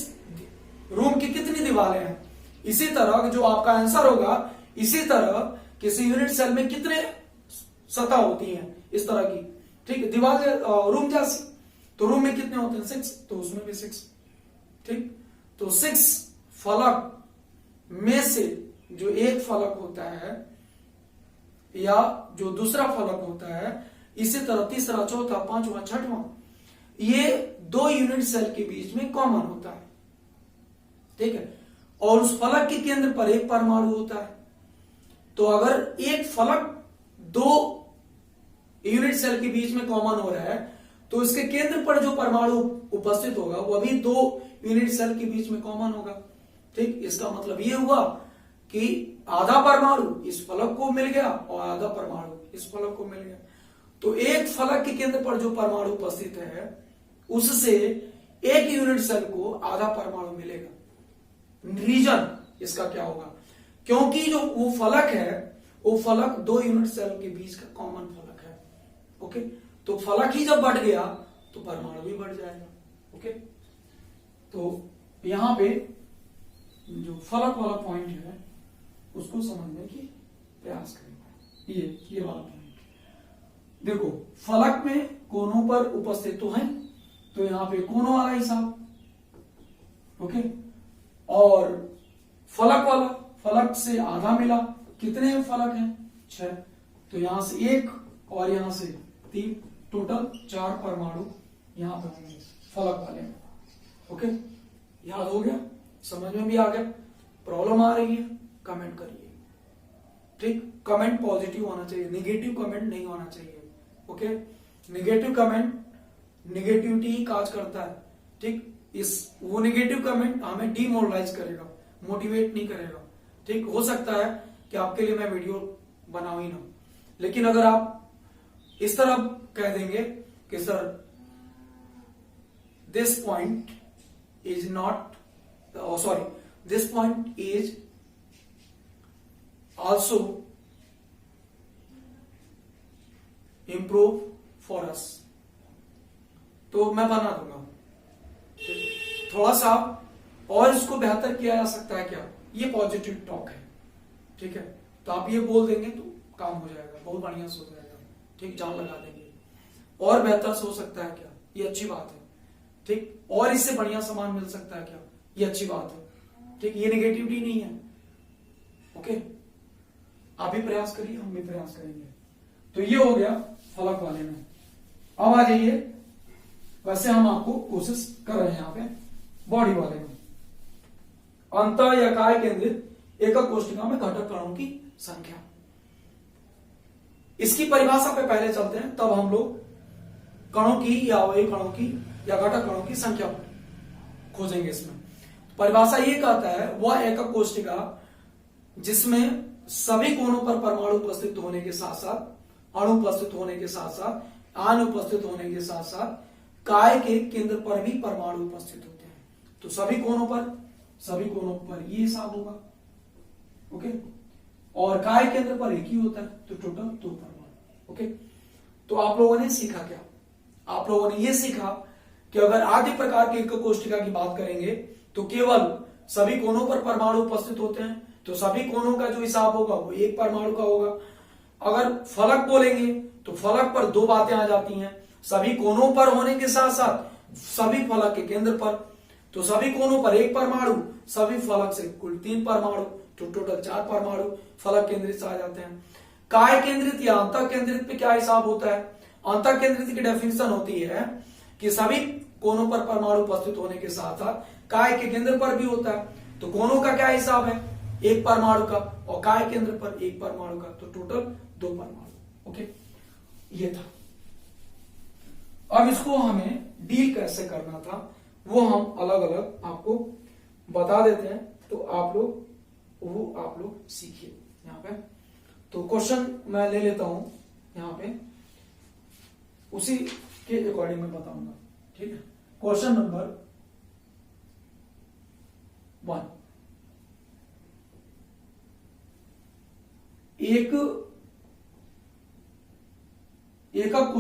रूम की कितनी दीवारें हैं, इसी तरह जो आपका आंसर होगा, इसी तरह किसी यूनिट सेल में कितने सतह होती हैं इस तरह की। ठीक, दीवार रूम जैसी, तो रूम में कितने होते हैं? 6, तो उसमें भी 6। ठीक, तो 6 फलक में से जो एक फलक होता है या जो दूसरा फलक होता है, इसी तरह तीसरा, चौथा, पांचवा, छठवां, ये 2 यूनिट सेल के बीच में कॉमन होता है। ठीक है, और उस फलक के केंद्र पर एक परमाणु होता है। तो अगर एक फलक 2 यूनिट सेल के बीच में कॉमन हो रहा है, तो इसके केंद्र पर जो परमाणु उपस्थित होगा वह भी 2 यूनिट सेल के बीच में कॉमन होगा। ठीक, इसका मतलब यह हुआ कि आधा परमाणु इस फलक को मिल गया और आधा परमाणु इस फलक को मिल गया, तो एक फलक के केंद्र पर जो परमाणु उपस्थित है उससे एक यूनिट सेल को आधा परमाणु मिलेगा। रीजन इसका क्या होगा, क्योंकि जो वो फलक है वो फलक दो यूनिट सेल के बीच का कॉमन फलक है। ओके, तो फलक ही जब बढ़ गया तो परमाणु भी बढ़ जाएगा। ओके, तो यहां पे जो फलक वाला पॉइंट है उसको समझने की प्रयास करेंगे। ये वाला पॉइंट देखो, फलक में कोनों पर उपस्थित तो है, तो यहां पे कोनों वाला हिसाब। ओके, और फलक वाला, फलक से आधा मिला, कितने फलक हैं 6, तो यहां से 1 और यहां से 3, टोटल 4 परमाणु यहां पर होंगे फलक वाले में। ओके, याद हो गया, समझ में भी आ गया। प्रॉब्लम आ रही है कमेंट करिए, ठीक, कमेंट पॉजिटिव होना चाहिए, निगेटिव कमेंट नहीं होना चाहिए। ओके, निगेटिव कमेंट निगेटिविटी ही काज करता है, ठीक, वो निगेटिव कमेंट हमें डीमोरलाइज करेगा, मोटिवेट नहीं करेगा। ठीक, हो सकता है कि आपके लिए मैं वीडियो बनाऊं ही ना, लेकिन अगर आप इस तरह कह देंगे कि sir this point is not, sorry, this point is also improve for us, तो मैं बना दूंगा। थोड़ा सा और इसको बेहतर किया जा सकता है क्या, ये पॉजिटिव टॉक है। ठीक है, तो आप ये बोल देंगे तो काम हो जाएगा, बहुत बढ़िया से हो जाएगा। ठीक, जान लगा देंगे, और बेहतर से हो सकता है क्या, ये अच्छी बात है। ठीक, और इससे बढ़िया सामान मिल सकता है क्या, ये अच्छी बात है। ठीक, ये नेगेटिविटी नहीं है। ओके, आप भी प्रयास करिए, हम भी प्रयास करेंगे। तो ये हो गया फलक वाले में। अब आ जाइए, वैसे हम आपको कोशिश कर रहे हैं यहाँ पे बॉडी वाले में। अंत या काय केंद्रित एकक कोशिका में घटक कणों की संख्या, इसकी परिभाषा पे पहले चलते हैं, तब हम लोग कणों की या अवयवी कणों की या घटक कणों की संख्या खोजेंगे। इसमें परिभाषा ये कहता है वह एकक कोशिका जिसमें सभी कोनों पर परमाणु उपस्थित होने के साथ साथ, अणु उपस्थित होने के साथ साथ, आन उपस्थित होने के साथ साथ काय के केंद्र पर भी परमाणु उपस्थित होते हैं। तो सभी कोनों पर ये हिसाब होगा। ओके, और काय केंद्र पर एक ही होता है, तो टोटल 2 परमाणु। ओके, तो आप लोगों ने सीखा क्या, आप लोगों ने ये सीखा कि अगर आदि प्रकार के एकक कोशिका की बात करेंगे तो केवल सभी कोनों पर परमाणु उपस्थित होते हैं, तो सभी कोनों का जो हिसाब होगा वो 1 परमाणु का होगा। अगर फलक बोलेंगे तो फलक पर 2 बातें आ जाती हैं, सभी कोनों पर होने के साथ साथ सभी फलक के केंद्र पर, तो सभी कोनों पर 1 परमाणु, सभी फलक से कुल 3 परमाणु, तो टोटल 4 परमाणु फलक केंद्रित से आ जाते हैं। काय केंद्रित या अंतः केंद्रित पे क्या हिसाब होता है, अंतः केंद्रित की डेफिनेशन होती है कि सभी कोनों पर परमाणु उपस्थित होने के साथ साथ काय के केंद्र पर भी होता है, तो कोनों का क्या हिसाब है, 1 परमाणु का, और काय केंद्र पर 1 परमाणु का, तो टोटल 2 परमाणु। ओके, ये था। अब इसको हमें डील कैसे करना था वो हम अलग अलग आपको बता देते हैं, तो आप लोग सीखिए यहाँ पे। तो क्वेश्चन मैं ले लेता हूं यहाँ पे, उसी के अकॉर्डिंग मैं बताऊंगा। ठीक है, क्वेश्चन नंबर 1, एक एकक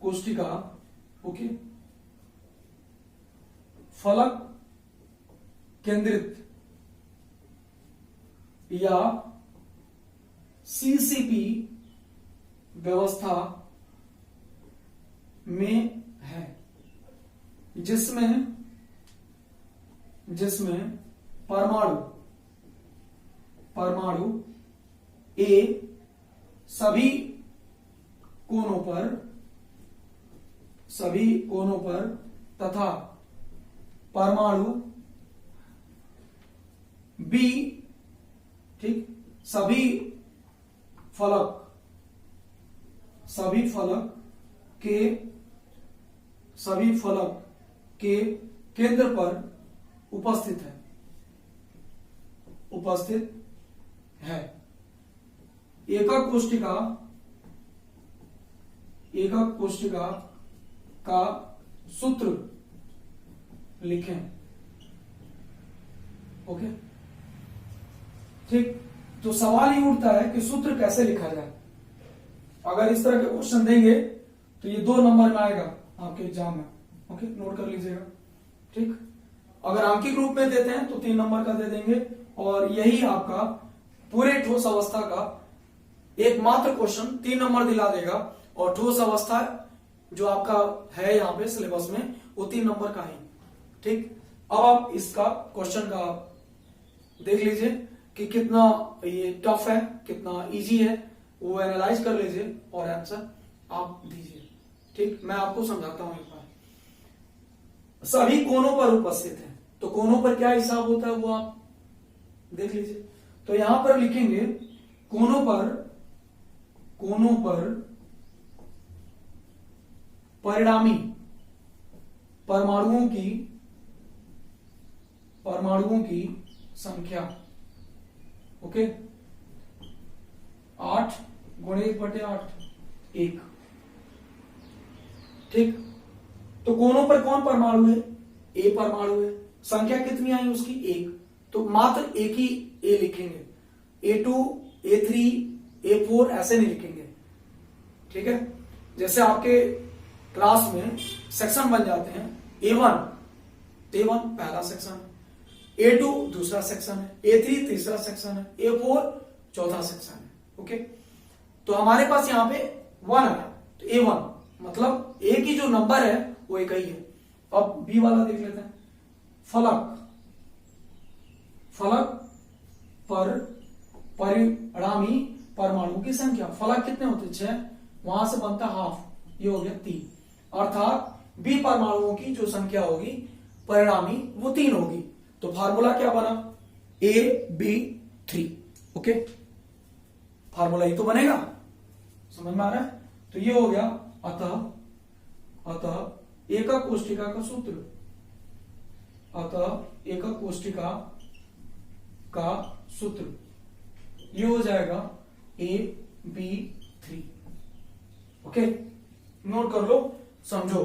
कोशिका ओके फलक केंद्रित या सीसीपी व्यवस्था में है, जिसमें परमाणु ए सभी कोनों पर तथा परमाणु बी, ठीक, सभी फलक के केंद्र पर उपस्थित है, उपस्थित है। एकक कोष्ठिका का सूत्र लिखें। ओके, ठीक। तो सवाल ये उठता है कि सूत्र कैसे लिखा जाए। अगर इस तरह के क्वेश्चन देंगे तो ये 2 नंबर में आएगा आपके एग्जाम में। ओके, नोट कर लीजिएगा, ठीक। अगर अंकित रूप में देते हैं तो 3 नंबर का दे देंगे, और यही आपका पूरे ठोस अवस्था का एकमात्र क्वेश्चन 3 नंबर दिला देगा। और ठोस अवस्था जो आपका है यहाँ पे सिलेबस में वो 3 नंबर का ही, ठीक। अब आप इसका क्वेश्चन का देख लीजिए कि कितना ये टफ है, कितना इजी है, वो एनालाइज कर लीजिए और आंसर आप दीजिए, ठीक। मैं आपको समझाता हूं एक बार। सभी कोनों पर उपस्थित है, तो कोनों पर क्या हिसाब होता है वो आप देख लीजिए। तो यहां पर लिखेंगे कोनों पर परिणामी परमाणुओं की संख्या। ओके, 8 गुणे 1/8, 1, ठीक। तो कोनों पर कौन परमाणु है? ए परमाणु है। संख्या कितनी आई उसकी? 1। तो मात्र एक ही ए लिखेंगे, A2, A3, A4 ऐसे नहीं लिखेंगे, ठीक है। जैसे आपके क्लास में सेक्शन बन जाते हैं, A1 पहला सेक्शन है, A2 दूसरा सेक्शन है, A3 तीसरा सेक्शन है, A4 चौथा सेक्शन है। ओके, तो हमारे पास यहाँ पे 1 है, तो A1 मतलब ए की जो नंबर है वो एक ही है। अब बी वाला देख लेते हैं। फलक पर परिणामी परमाणु की संख्या। फलक कितने होते हैं? 6, वहां से बनता हाफ, ये हो गया 3। अर्थात बी परमाणुओं की जो संख्या होगी परिणामी वो 3 होगी। तो फार्मूला क्या बना? AB3। ओके, फार्मूला ये तो बनेगा, समझ में आ रहा है? तो ये हो गया अतः एकक कोष्ठिका का सूत्र, अतः एकक कोष्ठिका का सूत्र ये हो जाएगा AB3। ओके, नोट कर लो, समझो।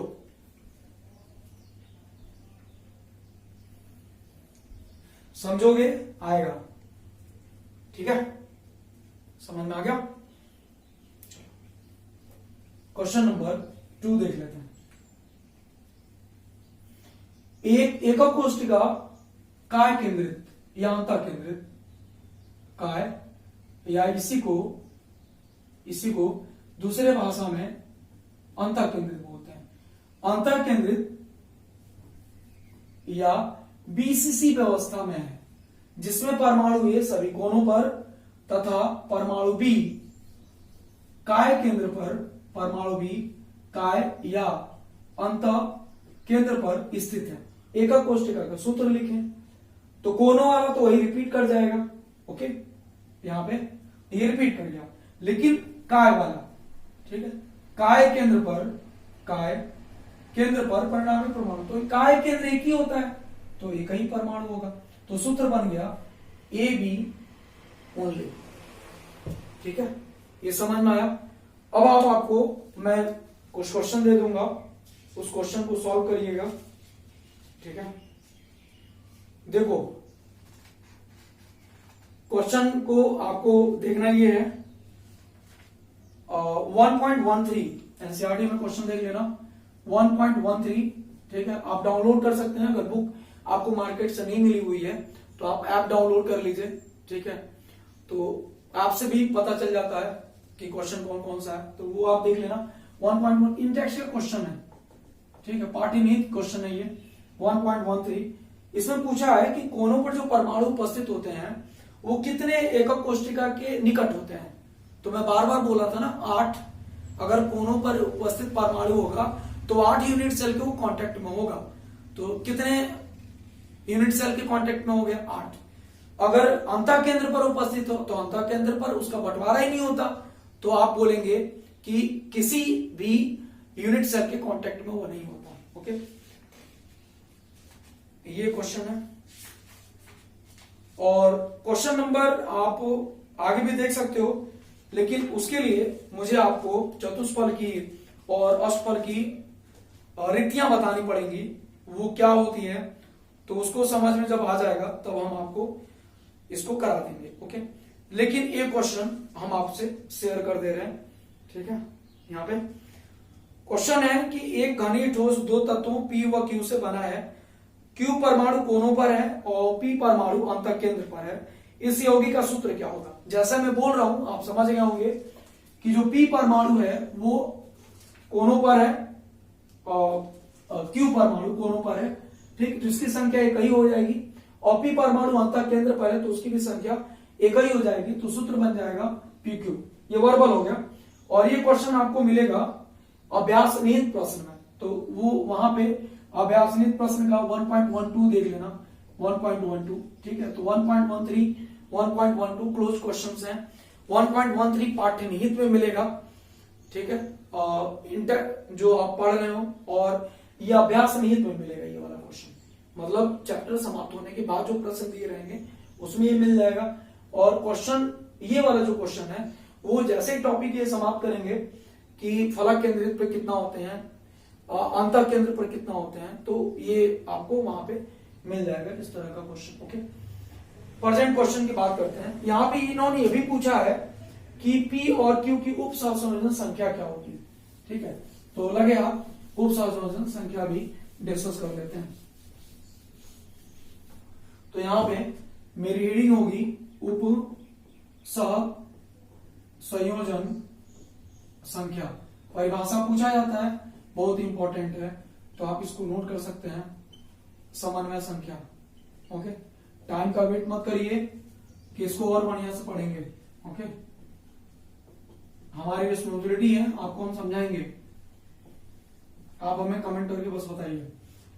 समझोगे आएगा, ठीक है? समझ में आ गया? क्वेश्चन नंबर 2 देख लेते हैं। एक एकक कोष्ठिका काय केंद्रित या अंतः केंद्रित, काय या इसी को दूसरे भाषा में अंतः केंद्रित बोलते हैं। अंतः केंद्रित या बीसीसी व्यवस्था में है, जिसमें परमाणु ए सभी कोनों पर तथा परमाणु बी काय केंद्र पर, परमाणु बी काय या अंतः केंद्र पर स्थित है। एकक कोष्ठिका का सूत्र लिखें। तो कोनों वाला तो वही रिपीट कर जाएगा। ओके, यहां पे ये रिपीट कर गया, लेकिन काय वाला, ठीक है, काय केंद्र पर परिणामी परमाणु, तो काय केंद्र एक ही होता है तो एक ही परमाणु होगा। तो सूत्र बन गया AB ओनली। ठीक है, ये समझ में आया? अब आपको मैं कुछ क्वेश्चन दे दूंगा, उस क्वेश्चन को सॉल्व करिएगा। ठीक है, देखो क्वेश्चन को आपको देखना ये है 1.13 एनसीईआरटी में क्वेश्चन देख लेना 1.13। ठीक है, आप डाउनलोड कर सकते हैं। अगर बुक आपको मार्केट से नहीं मिली हुई है तो आप ऐप डाउनलोड कर लीजिए। ठीक है, तो आपसे भी पता चल जाता है कि क्वेश्चन कौन कौन सा है, तो वो आप देख लेना। 1.1 इंटेक्सुअल क्वेश्चन है, ठीक है, पाठ्यनिहित क्वेश्चन है ये 1.13। इसमें पूछा है कि कोनों पर जो परमाणु उपस्थित होते हैं वो कितने एकक कोष्ठिका के निकट होते हैं। तो मैं बार बार बोला था ना 8, अगर कोनों पर उपस्थित परमाणु होगा तो 8 यूनिट सेल के वो कांटेक्ट में होगा। तो कितने यूनिट सेल के कांटेक्ट में हो गया? 8। अगर अंतः केंद्र पर उपस्थित हो तो अंतः केंद्र पर उसका बंटवारा ही नहीं होता, तो आप बोलेंगे कि किसी भी यूनिट सेल के कांटेक्ट में वो नहीं होता। ओके, ये क्वेश्चन है। और क्वेश्चन नंबर आप आगे भी देख सकते हो, लेकिन उसके लिए मुझे आपको चतुष्फल की और अष्टफल की रीतियां बतानी पड़ेंगी, वो क्या होती है, तो उसको समझ में जब आ जाएगा तब हम आपको इसको करा देंगे। ओके, लेकिन एक क्वेश्चन हम आपसे शेयर कर दे रहे हैं, ठीक है। यहाँ पे क्वेश्चन है कि एक घनीय ठोस दो तत्वों P व Q से बना है, Q परमाणु कोनों पर है और P परमाणु अंतःकेंद्र पर है, इस यौगिक का सूत्र क्या होगा। जैसा मैं बोल रहा हूं आप समझ गए होंगे कि जो P परमाणु है वो कोनों पर है और Q परमाणु कोनों पर है, ठीक, तो इसकी संख्या एक ही हो जाएगी, और P परमाणु अंतःकेंद्र पर है तो उसकी भी संख्या एक ही हो जाएगी, तो सूत्र बन जाएगा PQ। ये वर्बल हो गया। और ये क्वेश्चन आपको मिलेगा अभ्यास निहित प्रश्न में, तो वो वहां पे अभ्यास निहित प्रश्न का 1.12 देख लेना, 1.12, ठीक है। तो 1.13, 1.12 क्लोज क्वेश्चंस हैं, 1.13 पाठ्य निहित में मिलेगा, ठीक है, इंटर जो आप पढ़ रहे हो, और ये अभ्यास निहित में मिलेगा ये वाला क्वेश्चन, मतलब चैप्टर समाप्त होने के बाद जो प्रश्न दिए रहेंगे उसमें ये मिल जाएगा। और क्वेश्चन ये वाला जो क्वेश्चन है वो जैसे टॉपिक ये समाप्त करेंगे कि फलक केंद्रित पर कितना होते हैं, अंतः केंद्र पर कितना होते हैं, तो ये आपको वहां पे मिल जाएगा इस तरह का क्वेश्चन। ओके, प्रेजेंट क्वेश्चन की बात करते हैं। यहाँ पे इन्होंने ये भी पूछा है कि P और Q की उप सहसंयोजन संख्या क्या होगी, ठीक है, तो लगे आप उप सहसंयोजन संख्या भी डिस्कस कर लेते हैं। तो यहां पे मेरी रीडिंग होगी उप सहसंयोजन संख्या, परिभाषा पूछा जाता है, बहुत इंपॉर्टेंट है, तो आप इसको नोट कर सकते हैं, समन्वय संख्या। ओके, टाइम का वेट मत करिए कि इसको और बढ़िया से पढ़ेंगे। ओके, हमारी रिस्पॉन्सिबिलिटी है, आपको हम समझाएंगे, आप हमें कमेंट करके बस बताइए।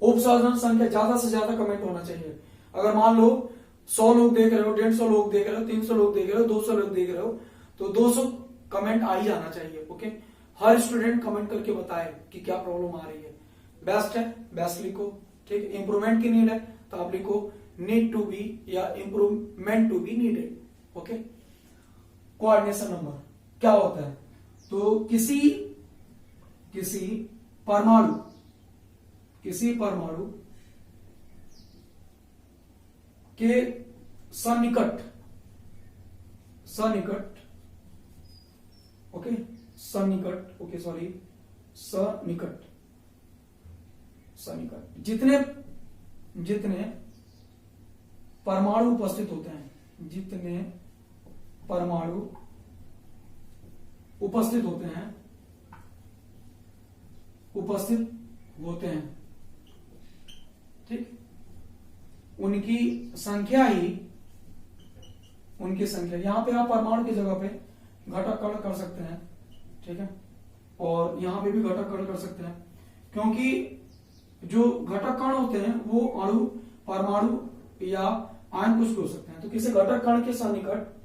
उप सहसंयोजन संख्या ज्यादा से ज्यादा कमेंट होना चाहिए। अगर मान लो 100 लोग देख रहे हो, 150 लोग देख रहे हो, 300 लोग देख रहे हो, 200 लोग देख रहे हो, तो 200 कमेंट आ ही जाना चाहिए। ओके, हर स्टूडेंट कमेंट करके बताए कि क्या प्रॉब्लम आ रही है। बेस्ट है, बेस्ट लिखो, ठीक है। इंप्रूवमेंट की नीड है तो आप लिखो नीड टू बी या improvement to be needed. Okay, coordination number क्या होता है, तो किसी परमाणु के सन्निकट, ओके, सन्निकट जितने परमाणु उपस्थित होते हैं, ठीक, उनकी संख्या यहां पे आप परमाणु की जगह पे घटक कण कर सकते हैं, ठीक है, और यहां पे भी घटक कण कर सकते हैं, क्योंकि जो घटक कण होते हैं वो अणु, परमाणु या आयन कुछ भी हो सकते हैं। तो किसी घटक कण के सन्निकट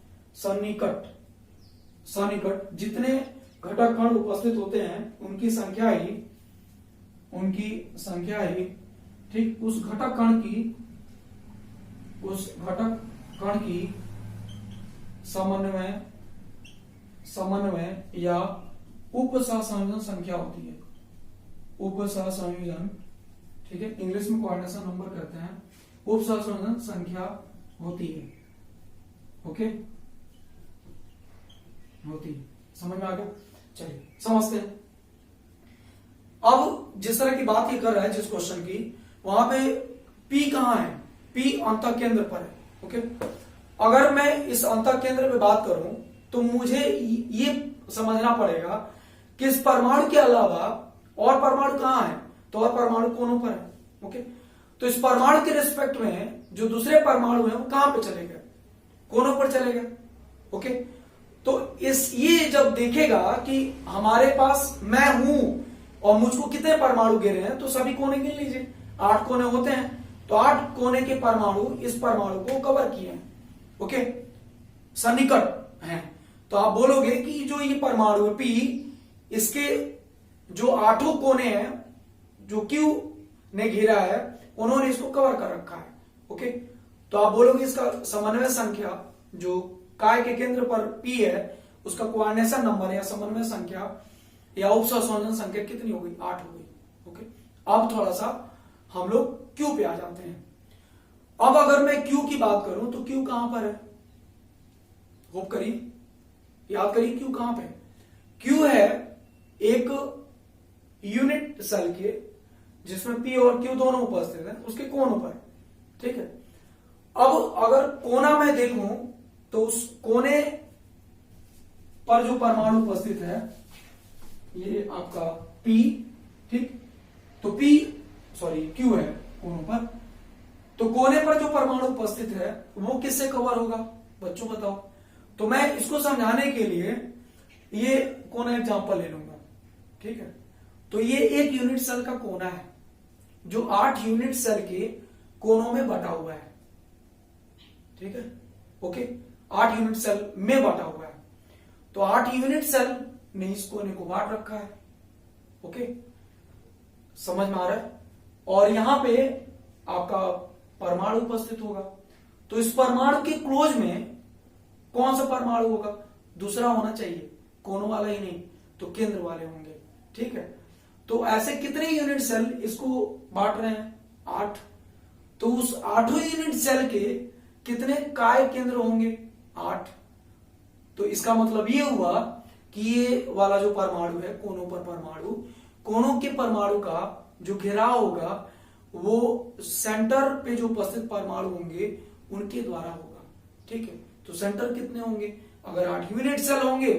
जितने घटक कण उपस्थित होते हैं उनकी संख्या ही ठीक उस घटक कण की समन्वय या उप सहसंयोजन संख्या होती है। उप सहसंयोजन, ठीक है, इंग्लिश में कोऑर्डिनेशन नंबर कहते हैं, उप सहसंयोजन संख्या होती है। ओके, समझ में आ गया। चलिए समझते हैं। अब जिस तरह की बात ये कर रहा है जिस क्वेश्चन की, वहां पे P कहां है, P अंतः केंद्र पर है। ओके, अगर मैं इस अंतः केंद्र पे बात करूं तो मुझे ये समझना पड़ेगा कि इस परमाणु के अलावा और परमाणु कहां है, तो और परमाणु कोनों पर है। ओके, तो इस परमाणु के रिस्पेक्ट में जो दूसरे परमाणु है वो कहां पे चले गए, कोनों पर चले गए। ओके, तो ये जब देखेगा कि हमारे पास मैं हूं और मुझको कितने परमाणु गिरे हैं, तो सभी कोने गिन लीजिए, 8 कोने होते हैं, तो 8 कोने के परमाणु इस परमाणु को कवर किए हैं। ओके, सन्निकट हैं, तो आप बोलोगे कि जो ये परमाणु है P, इसके जो 8 कोने हैं जो Q ने घेरा है, उन्होंने इसको कवर कर रखा है। ओके, तो आप बोलोगे इसका समन्वय संख्या जो काय के केंद्र पर P है उसका कोऑर्डिनेशन नंबर या समन्वय संख्या या उप सहसंयोजन संख्या कितनी हो गई? 8 हो गई। ओके, अब थोड़ा सा हम लोग Q पे आ जाते हैं। अब अगर मैं Q की बात करूं तो Q कहां पर है? होप करिए, याद करिए Q कहां पे? Q है एक यूनिट सेल के जिसमें P और Q दोनों उपस्थित हैं, उसके कोनों पर। ठीक है, अब अगर कोना में देखूं तो उस कोने पर जो परमाणु उपस्थित है ये आपका P, ठीक, तो Q है कोनों पर। तो कोने पर जो परमाणु उपस्थित है वो किससे कवर होगा बच्चों बताओ? तो मैं इसको समझाने के लिए ये कोना एग्जांपल ले लूंगा। ठीक है, तो ये एक यूनिट सेल का कोना है जो 8 यूनिट सेल के कोनों में बटा हुआ है। ठीक है, ओके, 8 यूनिट सेल में बटा हुआ है। तो 8 यूनिट सेल ने इस कोने को बांट रखा है। ओके, समझ में आ रहा है? और यहां पे आपका परमाणु उपस्थित होगा। तो इस परमाणु के क्लोज में कौन सा परमाणु होगा? दूसरा होना चाहिए, कोनों वाला ही नहीं, तो केंद्र वाले होंगे। ठीक है, तो ऐसे कितने यूनिट सेल इसको बांट रहे हैं? 8। तो उस 8 यूनिट सेल के कितने काय केंद्र होंगे? 8। तो इसका मतलब ये हुआ कि ये वाला जो परमाणु है, कोनों पर परमाणु, कोनों के परमाणु का जो घेराव होगा वो सेंटर पे जो उपस्थित परमाणु होंगे उनके द्वारा होगा। ठीक है, तो सेंटर कितने होंगे? अगर 8 यूनिट सेल होंगे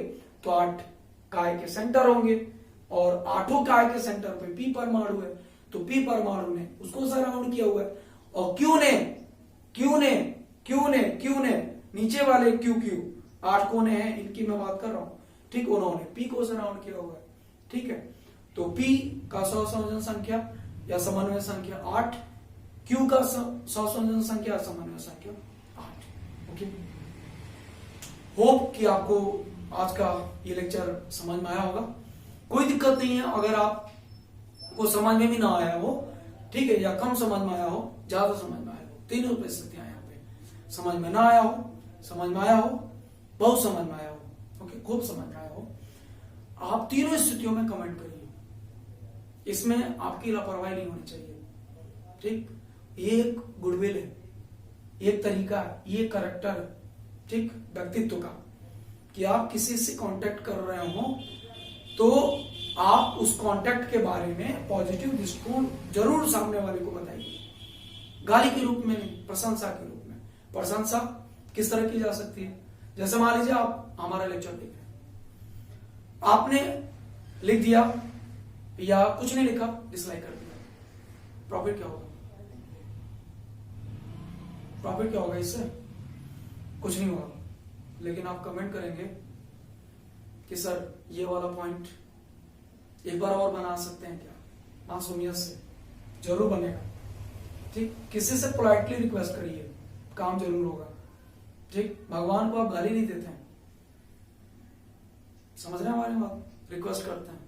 तो 8 काय के सेंटर होंगे, और 8 काय के सेंटर पे P परमाणु है, तो P परमाणु ने उसको सराउंड किया हुआ है। और Q ने नीचे वाले Q 8 कोने हैं, इनकी मैं बात कर रहा हूं। ठीक, उन्होंने P को सराउंड किया हुआ है। ठीक है, तो P का सहसंयोजन संख्या या समन्वय संख्या 8, Q का सहसंयोजन संख्या समन्वय संख्या 8। ओके, होप कि आपको आज का ये लेक्चर समझ में आया होगा। कोई दिक्कत नहीं है अगर आपको समझ में भी ना आया हो, ठीक है, या कम समझ में आया हो, ज्यादा समझ में आया हो, तीनों परिस्थितियां यहाँ पे। समझ में ना आया हो, समझ में आया हो, बहुत समझ में आया हो, ओके, खूब समझ में आया हो, आप तीनों स्थितियों में कमेंट करिए। इसमें आपकी लापरवाही नहीं होनी चाहिए। ठीक, ये एक गुडविल है, एक तरीका है, ये करेक्टर है, ठीक, व्यक्तित्व का, कि आप किसी से कांटेक्ट कर रहे हो तो आप उस कांटेक्ट के बारे में पॉजिटिव दृष्टिकोण जरूर सामने वाले को बताइए। गाली के रूप में नहीं, प्रशंसा के रूप में। प्रशंसा किस तरह की जा सकती है? जैसे मान लीजिए आप हमारा लेक्चर देख रहे हैं, आपने लिख दिया या कुछ नहीं लिखा, डिसलाइक कर दिया, प्रॉफिट क्या होगा? प्रॉफिट क्या होगा इससे? कुछ नहीं होगा। लेकिन आप कमेंट करेंगे कि सर ये वाला पॉइंट एक बार और बना सकते हैं क्या? मासूमियत से जरूर बनेगा। ठीक, किसी से पोलाइटली रिक्वेस्ट करिए, काम जरूर होगा। ठीक, भगवान को आप गाली नहीं देते हैं, समझ रहे हैं हमारी बात? रिक्वेस्ट करते हैं,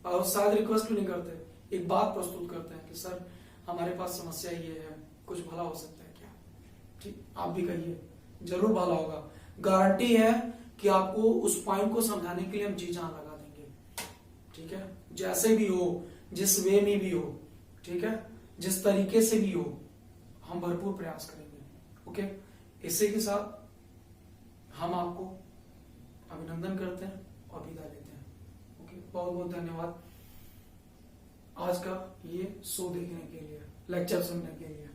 और शायद रिक्वेस्ट भी नहीं करते, एक बात प्रस्तुत करते हैं कि सर हमारे पास समस्या ये है, कुछ भला हो सकता है क्या? ठीक, आप भी कहिए, जरूर भला होगा। गारंटी है कि आपको उस पॉइंट को समझाने के लिए हम जी जान लगा देंगे। ठीक है, जैसे भी हो, जिस वे में भी हो, ठीक है, जिस तरीके से भी हो, हम भरपूर प्रयास करेंगे। ओके, इसी के साथ हम आपको अभिनंदन करते हैं और विदा लेते हैं। ओके, बहुत बहुत धन्यवाद आज का ये शो देखने के लिए, लेक्चर सुनने के लिए।